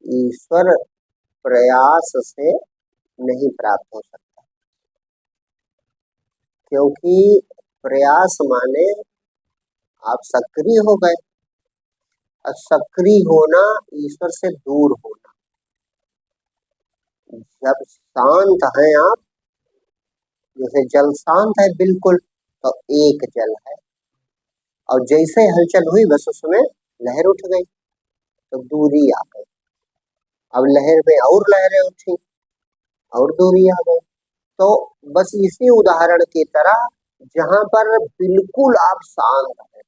ईश्वर प्रयास से नहीं प्राप्त हो सकता, क्योंकि प्रयास माने आप सक्रिय हो गए, और सक्रिय होना ईश्वर से दूर होना। जब शांत हैं आप, जैसे जल शांत है बिल्कुल, तो एक जल है, और जैसे हलचल हुई बस उसमें लहर उठ गई, तो दूरी आ गई। अब लहर में और लहरें उठी और दूरी आ गई। तो बस इसी उदाहरण की तरह जहां पर बिल्कुल आप शांत हैं,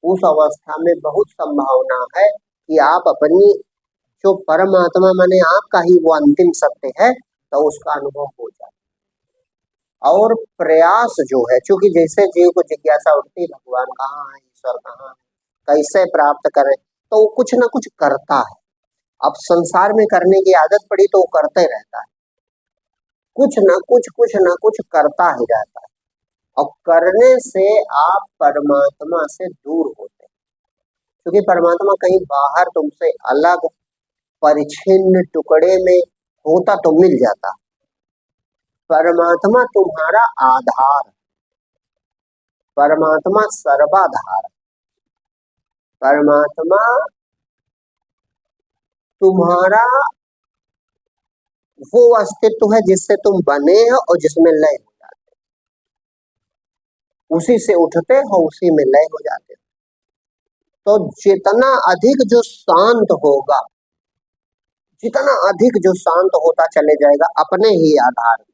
उस अवस्था में बहुत संभावना है कि आप अपनी जो परमात्मा माने आपका ही वो अंतिम सत्य है, तो उसका अनुभव हो जाए। और प्रयास जो है, क्योंकि जैसे जीव को जिज्ञासा उठती भगवान कहाँ है, ईश्वर कहाँ है, कैसे प्राप्त करें, तो वो कुछ ना कुछ करता है। अब संसार में करने की आदत पड़ी तो वो करते रहता है, कुछ ना कुछ करता ही रहता है, और करने से आप परमात्मा से दूर होते हैं, क्योंकि परमात्मा कहीं बाहर तुमसे अलग परिच्छिन्न टुकड़े में होता तो मिल जाता। परमात्मा तुम्हारा आधार, परमात्मा सर्वाधार, परमात्मा तुम्हारा वो अस्तित्व है जिससे तुम बने हो और जिसमें लय हो जाते हो, उसी से उठते हो, उसी में लय हो जाते हो। तो जितना अधिक जो शांत होगा, जितना अधिक जो शांत होता चले जाएगा अपने ही आधार में,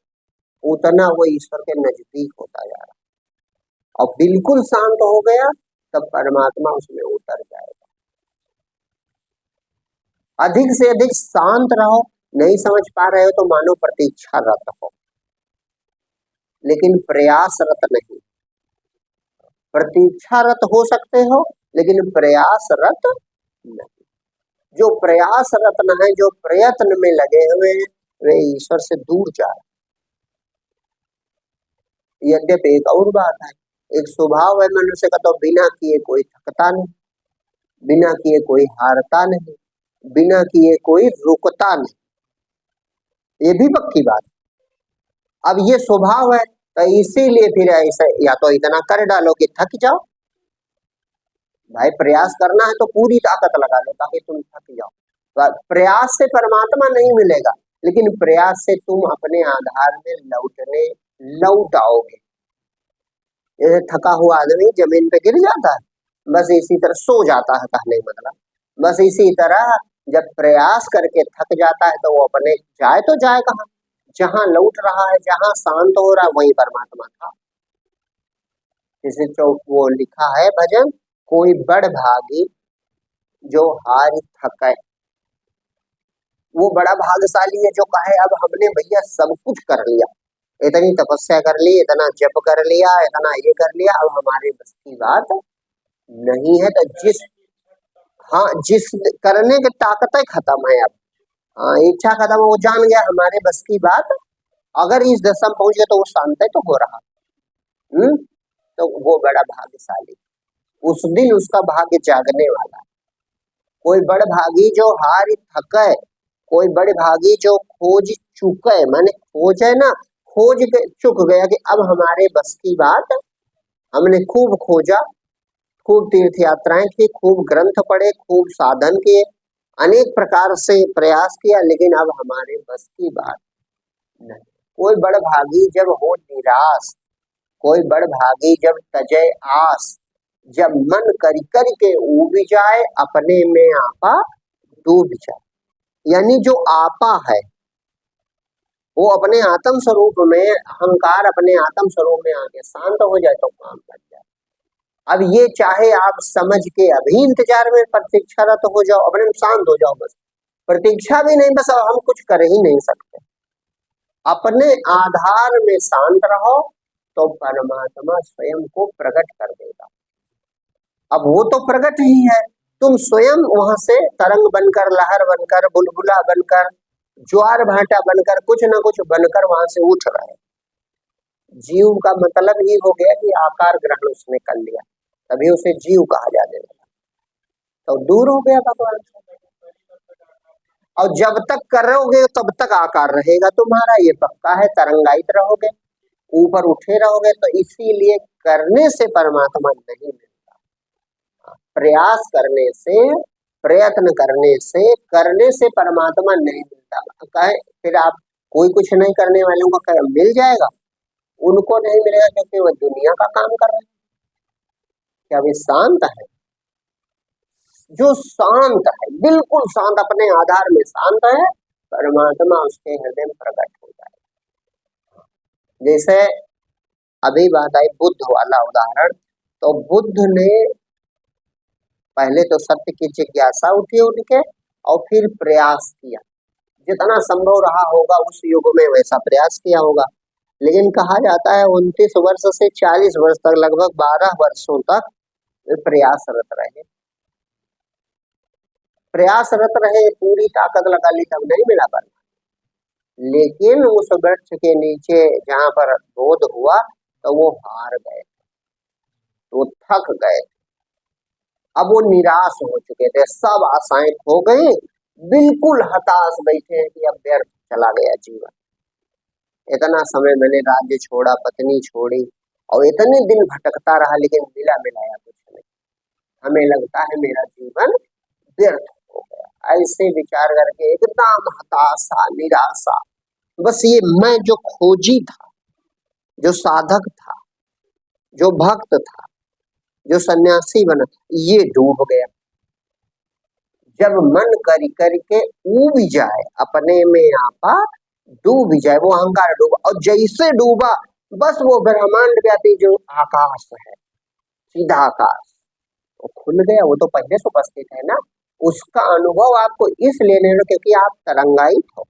उतना वो ईश्वर के नजदीक होता जा रहा, और बिल्कुल शांत हो गया तब परमात्मा उसमें उतर जाएगा। अधिक से अधिक शांत रहो, नहीं समझ पा रहे हो तो मानो प्रतीक्षारत हो, लेकिन प्रयासरत नहीं। प्रतीक्षारत हो सकते हो लेकिन प्रयासरत नहीं। जो प्रयासरत न है, जो प्रयत्न में लगे हुए हैं, वे ईश्वर से दूर जा रहे। यद्यपि एक और बात है, एक स्वभाव है मनुष्य का, तो बिना किए कोई थकता नहीं, बिना किए कोई हारता नहीं, बिना किए कोई रुकता नहीं, ये भी पक्की बात। अब ये स्वभाव है, तो इसीलिए फिर ऐसे या तो इतना कर डालो कि थक जाओ। भाई प्रयास करना है तो पूरी ताकत लगा लो ताकि तुम थक जाओ। प्रयास से परमात्मा नहीं मिलेगा, लेकिन प्रयास से तुम अपने आधार में लौट आओगे। जैसे थका हुआ आदमी जमीन पे गिर जाता है, बस इसी तरह सो जाता है, कहने का मतलब बस इसी तरह जब प्रयास करके थक जाता है तो वो अपने जाए तो जाए कहाँ, जहां लौट रहा है, जहां शांत हो रहा है, वही परमात्मा था। जैसे वो लिखा है भजन, कोई बड़ भागी जो हार थके, वो बड़ा भाग्यशाली है जो कहे अब हमने भैया सब कुछ कर लिया, इतनी तपस्या कर ली, इतना जप कर लिया, इतना ये कर लिया, अब हमारे बस की बात नहीं है। तो जिस करने की ताकत खत्म है, अब इच्छा खत्म, वो जान गया हमारे बस की बात, अगर इस दशा में पहुंच गए तो वो शांत तो हो रहा। तो वो बड़ा भाग्यशाली, उस दिन उसका भाग्य जागने वाला। कोई बड़ भागी जो हार थके, कोई बड़े भागी जो खोज चुके, माने खोज है ना, खोज के चुक गया कि अब हमारे बस की बात, हमने खूब खोजा, खूब तीर्थ यात्राएं की, खूब ग्रंथ पढ़े, खूब साधन किए, अनेक प्रकार से प्रयास किया, लेकिन अब हमारे बस की बात नहीं। कोई बड़ भागी जब हो निराश, कोई बड़ भागी जब तजय आस, जब मन करी कर के उब जाए, अपने में आपा डूब जाए। यानी जो आपा है वो अपने आत्म स्वरूप में, अहंकार अपने आत्म स्वरूप में आके शांत हो जाए तो काम लग जाए। अब ये चाहे आप समझ के अभी इंतजार में प्रतीक्षारत हो जाओ, अपने शांत हो जाओ, बस प्रतीक्षा भी नहीं, बस हम कुछ कर ही नहीं सकते, अपने आधार में शांत रहो तो परमात्मा स्वयं को प्रकट कर देगा। अब वो तो प्रकट ही है, तुम स्वयं वहां से तरंग बनकर, लहर बनकर, बुलबुला बनकर, ज्वार भाटा बनकर, कुछ ना कुछ बनकर वहां से उठ रहे। जीव का मतलब ये हो गया कि आकार ग्रहण उसने कर लिया, तभी उसे जीव कहा जाने लगा, तो दूर हो गया भगवान से। और जब तक करोगे तब तक आकार रहेगा तुम्हारा, ये पक्का है। तरंगायित रहोगे, ऊपर उठे रहोगे। तो इसीलिए करने से परमात्मा नहीं मिलता, प्रयास करने से, प्रयत्न करने से परमात्मा नहीं मिलता। कहे फिर आप कोई कुछ नहीं करने वालों को कहे मिल जाएगा, उनको नहीं मिलेगा क्योंकि वो दुनिया का काम कर रहे हैं। क्या वे शांत है? जो शांत है, बिल्कुल शांत, अपने आधार में शांत है, परमात्मा उसके हृदय में प्रकट हो जाए। जैसे अभी बात आई बुद्ध वाला उदाहरण, तो बुद्ध ने पहले तो सत्य की जिज्ञासा उठी उनके, और फिर प्रयास किया, जितना संभव रहा होगा उस युग में वैसा प्रयास किया होगा। लेकिन कहा जाता है 29 वर्ष से 40 वर्ष तक, लगभग 12 वर्षों तक प्रयासरत रहे, प्रयासरत रहे, पूरी ताकत लगा ली, तब नहीं मिला पर। लेकिन उस वृक्ष के नीचे जहां पर बोध हुआ तो वो हार गए, वो थक गए, अब वो निराश हो चुके थे, सब आशाएं खो गई, बिल्कुल हताश बैठे हैं कि अब व्यर्थ चला गया जीवन। इतना समय मैंने राज्य छोड़ा, पत्नी छोड़ी, और इतने दिन भटकता रहा, लेकिन मिला मिलाया कुछ नहीं। हमें लगता है मेरा जीवन व्यर्थ हो गया। ऐसे विचार करके एकदम हताशा, निराशा, बस ये मैं जो खोजी था, जो साधक था, जो भक्त था, जो सन्यासी बना, ये डूब गया। जब मन कर करके ऊब जाए, अपने में आपा डूब जाए, वो अहंकार डूबा, और जैसे डूबा बस वो ब्रह्मांड व्यापी जो आकाश है, सीधा आकाश, वो खुल गया। वो तो पहले से उपस्थित है ना, उसका अनुभव आपको इसलिए नहीं हो क्योंकि आप तरंगायित हो,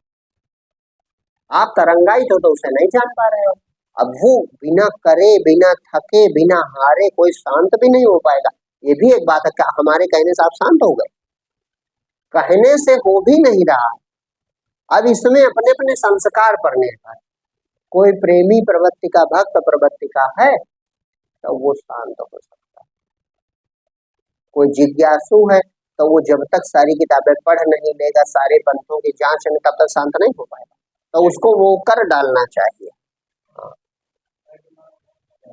आप तरंगायित हो तो उसे नहीं जान पा रहे हो। अब वो बिना करे, बिना थके, बिना हारे कोई शांत भी नहीं हो पाएगा। ये भी एक बात है, क्या हमारे कहने से आप शांत हो गए? कहने से हो भी नहीं रहा। अब इसमें अपने अपने संस्कार पर निर्भर, कोई प्रेमी प्रवृत्ति का, भक्त प्रवृत्ति का है तो वो शांत हो सकता है, कोई जिज्ञासु है तो वो जब तक सारी किताबें पढ़ नहीं लेगा, सारे पंथों की जांच नहीं, तब तक शांत नहीं हो पाएगा। तो उसको वो कर डालना चाहिए।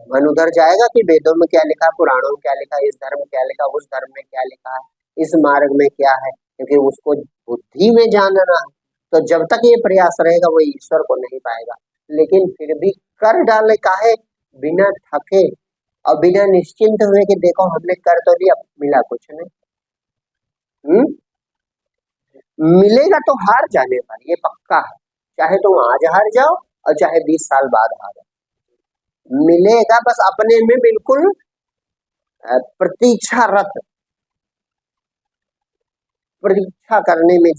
मन उधर जाएगा कि वेदों में क्या लिखा, पुराणों में क्या लिखा, इस धर्म में क्या लिखा, उस धर्म में क्या लिखा है, इस मार्ग में क्या है, क्योंकि उसको बुद्धि में जानना है। तो जब तक ये प्रयास रहेगा वो ईश्वर को नहीं पाएगा। लेकिन फिर भी कर डाले, काहे, बिना थके और बिना निश्चिंत हुए कि देखो हमने कर तो लिया, मिला कुछ नहीं। मिलेगा तो हार जाने पर, ये पक्का है, चाहे तुम आज हार जाओ और चाहे 20 साल बाद हार जाओ, मिलेगा। बस अपने में बिल्कुल प्रतीक्षारत, प्रतीक्षा करने में,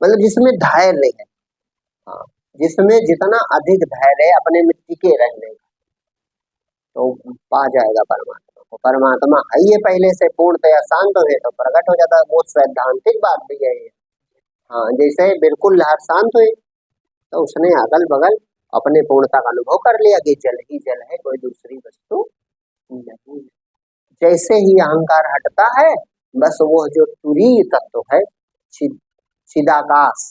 मतलब जिसमें धैर्य है, हाँ, जिसमें जितना अधिक धैर्य है अपने में टिके रहने का, तो पा जाएगा परमात्मा को। परमात्मा है ये पहले से पूर्णतया शांत है तो प्रकट हो जाता है। वो सैद्धांतिक बात भी है। हाँ, जैसे बिल्कुल लहर शांत हुई तो उसने अगल बगल अपने पूर्णता का अनुभव कर लिया कि जल ही जल है, कोई दूसरी वस्तु नहीं। जैसे ही अहंकार हटता है, बस वो जो तुरीय तत्व है, चिदाकाश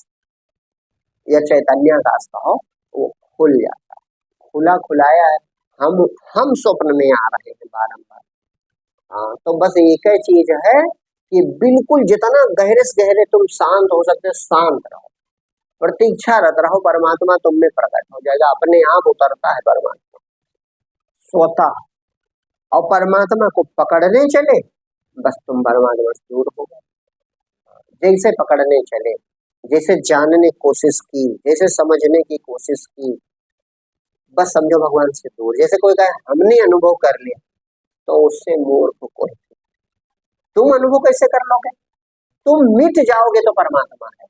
या चैतन्याकाश कहो, वो खुल जाता है, खुला खुलाया है। हम स्वप्न में आ रहे हैं बारंबार। हाँ, तो बस एक ही चीज है कि बिल्कुल जितना गहरे से गहरे तुम शांत हो सकते, शांत रहो, प्रतीक्षारत रहो, परमात्मा तुम में प्रकट हो जाएगा, अपने आप उतरता है परमात्मा स्वतः। और परमात्मा को पकड़ने चले, बस तुम परमात्मा से दूर हो गए। जैसे पकड़ने चले, जैसे जानने की कोशिश की, जैसे समझने की कोशिश की, बस समझो भगवान से दूर। जैसे कोई कहे हमने अनुभव कर लिया, तो उससे मूर्ख कोई। तुम अनुभव कैसे कर लोगे? तुम मिट जाओगे तो परमात्मा है।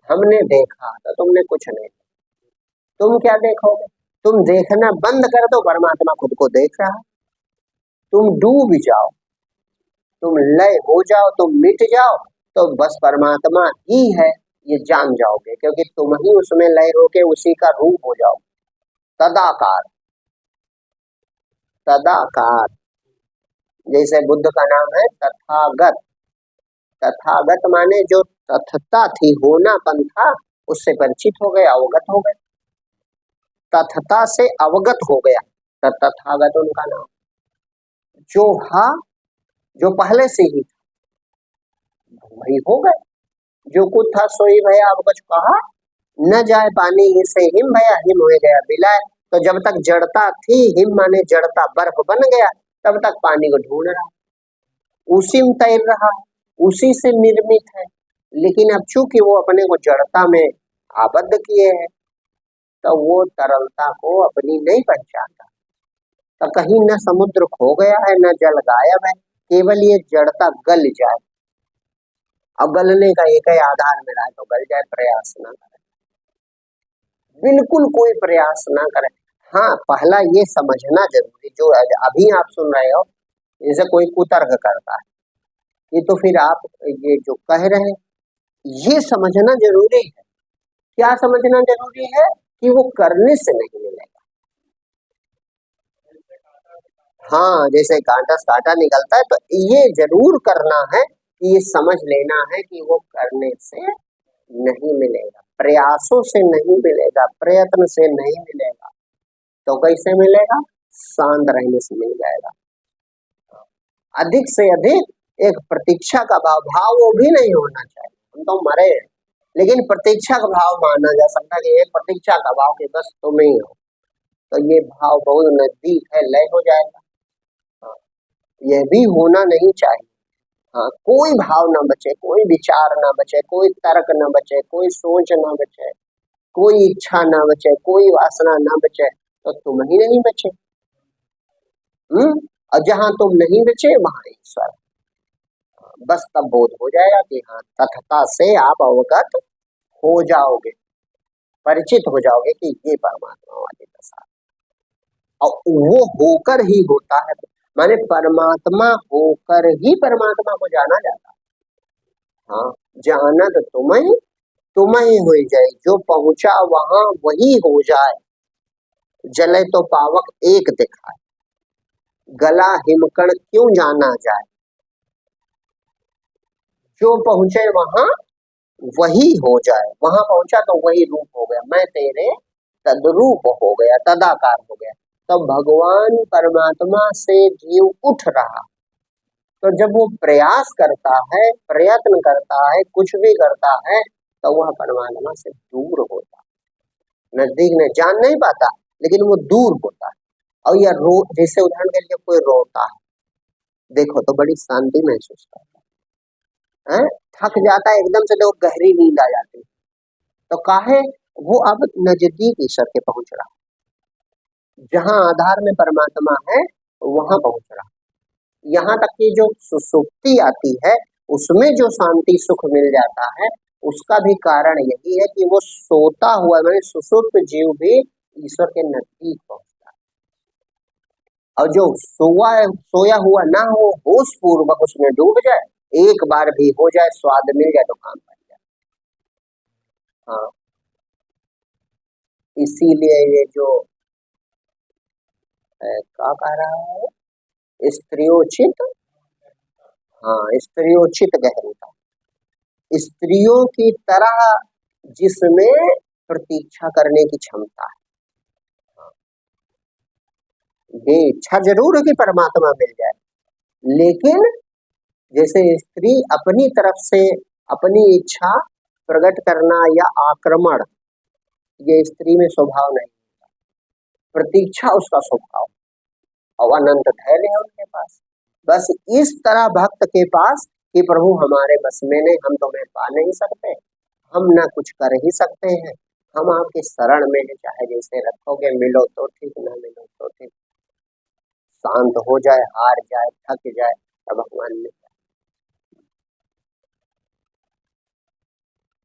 हमने देखा तो तुमने कुछ नहीं, तुम क्या देखोगे? तुम देखना बंद कर दो, परमात्मा खुद को देख रहा है। तुम डूब जाओ, तुम लय हो जाओ, तुम मिट जाओ, तो बस परमात्मा ही है ये जान जाओगे, क्योंकि तुम ही उसमें लय होके उसी का रूप हो जाओ। तदाकार, तदाकार, जैसे बुद्ध का नाम है तथागत, तथागत माने जो तथता थी, होनापन था, उससे परिचित हो गए, अवगत हो गए। तथता से अवगत हो गया, तथागत उनका नाम। जो हा, जो पहले से ही था वही हो गए। जो कुछ था सोई भया, अब कुछ कहा न जाए पानी इसे हिम भया, हिम हो गया बिलाए। तो जब तक जड़ता थी, हिम माने जड़ता बर्फ बन गया, तब तक पानी को ढूंढ रहा, उसी में तैर रहा, उसी से निर्मित है। लेकिन अब चूंकि वो अपने को जड़ता में आबद्ध किए हैं, तो वो तरलता को अपनी नहीं पहचानता। तो कहीं न समुद्र खो गया है, न जल गायब है, केवल ये जड़ता गल जाए। अब गलने का एक ही आधार मिला है, तो गल जाए, प्रयास ना करे, बिल्कुल कोई प्रयास ना करे। हाँ, पहला ये समझना जरूरी, जो अभी आप सुन रहे हो, जैसे कोई कुतर्क करता है, ये तो फिर आप ये जो कह रहे हैं, ये समझना जरूरी है। क्या समझना जरूरी है? कि वो करने से नहीं मिलेगा। हाँ, जैसे कांटा से कांटा निकलता है, तो ये जरूर करना है कि ये समझ लेना है कि वो करने से नहीं मिलेगा, प्रयासों से नहीं मिलेगा, प्रयत्न से नहीं मिलेगा। तो कैसे मिलेगा? शांत रहने से मिल जाएगा। अधिक से अधिक एक प्रतीक्षा का भाव, भाव वो भी नहीं होना चाहिए, हम तो मरे हैं, लेकिन प्रतीक्षा का भाव माना जा सकता है कि एक प्रतीक्षा का भाव कि बस तुम ही हो, तो ये भाव बहुत नजदीक है, लय हो जाएगा। हाँ, यह भी होना नहीं चाहिए। हाँ, कोई भाव ना बचे, कोई विचार ना बचे, कोई तर्क ना बचे, कोई सोच ना बचे, कोई इच्छा ना बचे, कोई वासना ना बचे, तो तुम ही नहीं बचे। और जहां तुम नहीं बचे वहां ईश्वर। बस तब बोध हो जाएगा कि हाँ, तथता से आप अवगत हो जाओगे, परिचित हो जाओगे कि ये परमात्मा वाली दशा, और वो होकर ही होता है। माने परमात्मा होकर ही परमात्मा को जाना जाता है। हाँ, जाना तो तुम ही हो जाए, जो पहुंचा वहां वही हो जाए, जले तो पावक एक दिखाए, गला हिमकण क्यों जाना जाए। जो पहुंचे वहां वही हो जाए, वहां पहुंचा तो वही रूप हो गया, मैं तेरे तद्रूप हो गया, तदाकार हो गया। तो भगवान परमात्मा से जीव उठ रहा, तो जब वो प्रयास करता है, प्रयत्न करता है, कुछ भी करता है, तो वह परमात्मा से दूर होता है, नजदीक में जान नहीं पाता, लेकिन वो दूर होता है। और यह जैसे उदाहरण के लिए कोई रोता है, देखो तो बड़ी शांति महसूस करता है, थक जाता है एकदम से, तो गहरी नींद आ जाती है, तो काहे वो अब नजदीक ईश्वर के पहुंच रहा, जहां आधार में परमात्मा है वहां पहुंच रहा। यहाँ तक कि जो सुसुप्ति आती है, उसमें जो शांति सुख मिल जाता है, उसका भी कारण यही है कि वो सोता हुआ, मैंने सुसुप्त जीव भी ईश्वर के नजदीक पहुंचता है। और जो सोया हुआ ना हो, होश पूर्वक उसमें डूब जाए, एक बार भी हो जाए, स्वाद मिल जाए, तो काम बन जाए। हाँ, इसीलिए ये जो क्या कह रहा है, स्त्रियोचित, हाँ, स्त्रियोचित गहनता, स्त्रियों की तरह जिसमें प्रतीक्षा करने की क्षमता है। ये इच्छा जरूर है कि परमात्मा मिल जाए, लेकिन जैसे स्त्री अपनी तरफ से अपनी इच्छा प्रकट करना या आक्रमण, ये स्त्री में स्वभाव नहीं, प्रतीक्षा उसका स्वभाव, और अनंत धैर्य है उनके पास। बस इस तरह भक्त के पास कि प्रभु हमारे बस में नहीं, हम तुम्हें पा नहीं सकते, हम ना कुछ कर ही सकते हैं, हम आपके शरण में है, चाहे जैसे रखोगे, मिलो तो ठीक, ना मिलो तो ठीक, शांत हो जाए, हार जाए, थक जाए, तब भगवान ने